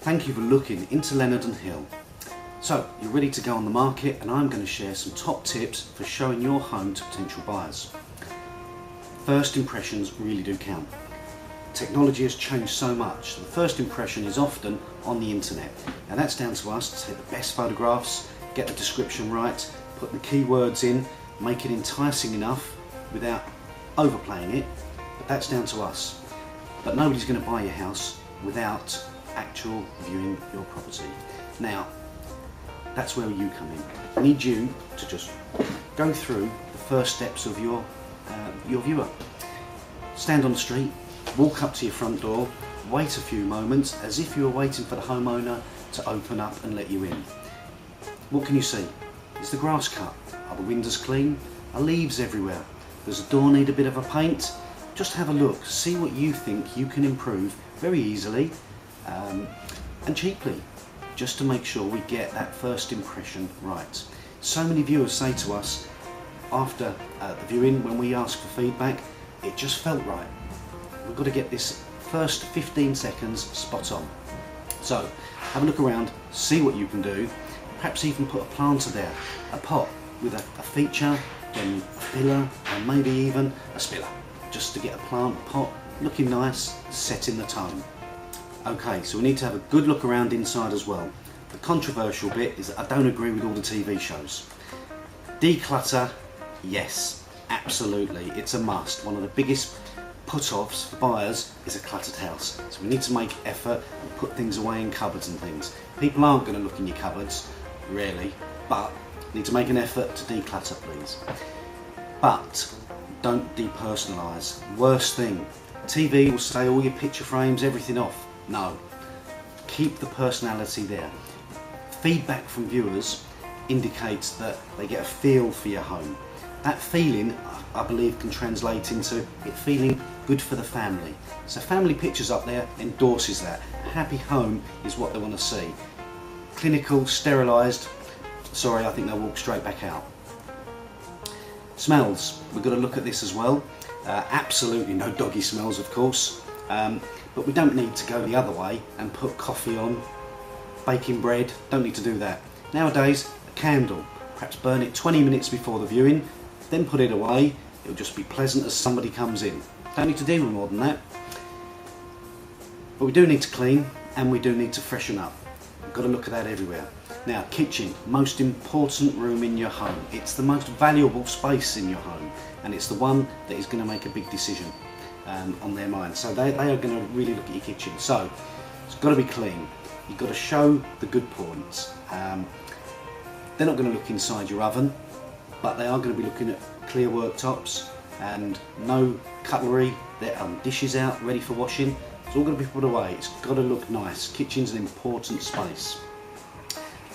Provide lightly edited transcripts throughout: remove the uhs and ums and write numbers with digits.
Thank you for looking into Leonard & Hill. So, you're ready to go on the market, and I'm going to share some top tips for showing your home to potential buyers. First impressions really do count. Technology has changed so much. The first impression is often on the internet. Now that's down to us to take the best photographs, get the description right, put the keywords in, make it enticing enough without overplaying it, but that's down to us. But nobody's going to buy your house without actual viewing your property. Now, that's where you come in. I need you to just go through the first steps of your viewer. Stand on the street, walk up to your front door, wait a few moments as if you were waiting for the homeowner to open up and let you in. What can you see? Is the grass cut? Are the windows clean? Are leaves everywhere? Does the door need a bit of a paint? Just have a look, see what you think you can improve very easily and cheaply, just to make sure we get that first impression right. So many viewers say to us after the viewing, when we ask for feedback, it just felt right. We've got to get this first 15 seconds spot on. So have a look around, see what you can do, perhaps even put a planter there, a pot with a feature, then a pillar, and maybe even a spiller, just to get a plant pot looking nice, setting the tone. Okay, so we need to have a good look around inside as well. The controversial bit is that I don't agree with all the TV shows. Declutter, yes, absolutely, it's a must. One of the biggest put-offs for buyers is a cluttered house. So we need to make effort and put things away in cupboards and things. People aren't going to look in your cupboards, really, but need to make an effort to declutter, please. But don't depersonalise. Worst thing, TV will say all your picture frames, everything off. No, keep the personality there. Feedback from viewers indicates that they get a feel for your home. That feeling, I believe, can translate into it feeling good for the family. So family pictures up there endorses that. A happy home is what they want to see. Clinical, sterilised, sorry, I think they'll walk straight back out. Smells, we've got to look at this as well. Absolutely no doggy smells, of course, but we don't need to go the other way and put coffee on, baking bread, don't need to do that. Nowadays, a candle, perhaps burn it 20 minutes before the viewing, then put it away. It'll just be pleasant as somebody comes in. Don't need to do more than that. But we do need to clean, and we do need to freshen up. We've got to look at that everywhere. Now, kitchen, most important room in your home. It's the most valuable space in your home, and it's the one that is going to make a big decision on their mind. So they are going to really look at your kitchen. So it's got to be clean. You've got to show the good points. They're not going to look inside your oven, but they are going to be looking at clear worktops and no cutlery, dishes out ready for washing. It's all going to be put away. It's got to look nice. Kitchen's an important space.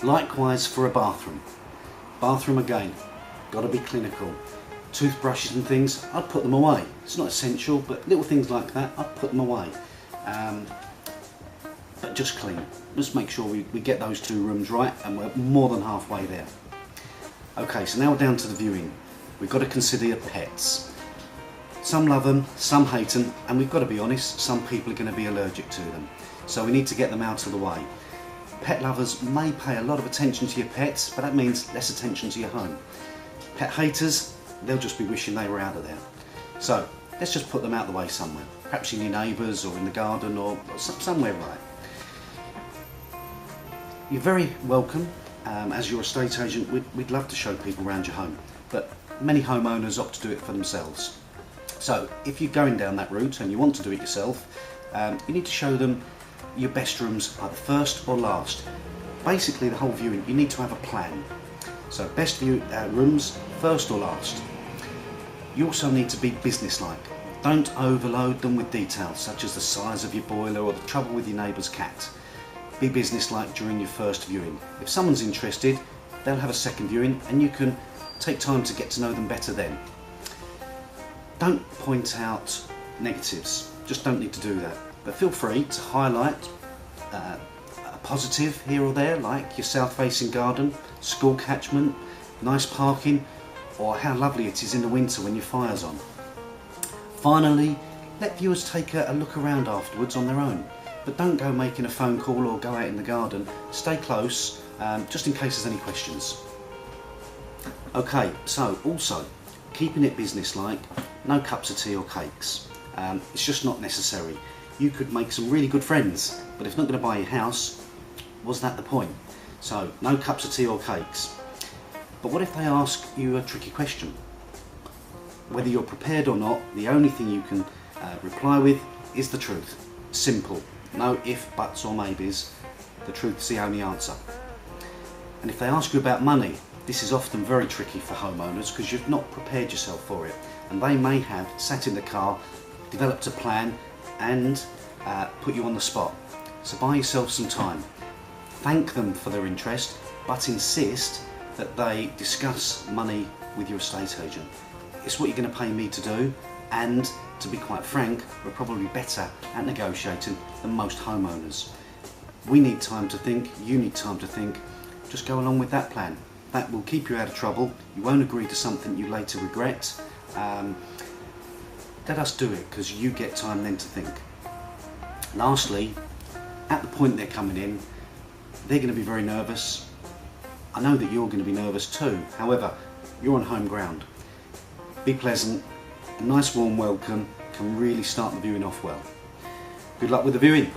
Likewise for a bathroom. Bathroom again, got to be clinical. Toothbrushes and things, I'd put them away. It's not essential, but little things like that, I'd put them away. But just clean. Just make sure we get those two rooms right, and we're more than halfway there. Okay, so now we're down to the viewing. We've got to consider your pets. Some love them, some hate them, and we've got to be honest, some people are going to be allergic to them. So we need to get them out of the way. Pet lovers may pay a lot of attention to your pets, but that means less attention to your home. Pet haters, they'll just be wishing they were out of there. So let's just put them out the way somewhere. Perhaps in your neighbours or in the garden or somewhere right. You're very welcome. As your estate agent, we'd love to show people around your home, but many homeowners opt to do it for themselves. So if you're going down that route and you want to do it yourself, you need to show them your best rooms either first or last. Basically the whole viewing, you need to have a plan. So best view rooms first or last. You also need to be businesslike. Don't overload them with details such as the size of your boiler or the trouble with your neighbour's cat. Be businesslike during your first viewing. If someone's interested, they'll have a second viewing and you can take time to get to know them better then. Don't point out negatives, just don't need to do that. But feel free to highlight a positive here or there, like your south-facing garden, school catchment, nice parking, or how lovely it is in the winter when your fire's on. Finally, let viewers take a look around afterwards on their own. but don't go making a phone call or go out in the garden. Stay close, just in case there's any questions. Okay, so also, keeping it business-like, no cups of tea or cakes. It's just not necessary. You could make some really good friends, but if not going to buy your house, was that the point? So, no cups of tea or cakes. But what if they ask you a tricky question? Whether you're prepared or not, the only thing you can reply with is the truth. Simple. No if, buts or maybes. The truth's the only answer. And if they ask you about money, this is often very tricky for homeowners because you've not prepared yourself for it. And they may have sat in the car, developed a plan and put you on the spot. So buy yourself some time. Thank them for their interest, but insist that they discuss money with your estate agent. It's what you're going to pay me to do, and to be quite frank, we're probably better at negotiating than most homeowners. We need time to think, you need time to think. Just go along with that plan. That will keep you out of trouble. You won't agree to something you later regret. Let us do it, because you get time then to think. Lastly, at the point they're coming in, they're going to be very nervous. I know that you're going to be nervous too. However, you're on home ground. Be pleasant. A nice warm welcome can really start the viewing off well. Good luck with the viewing.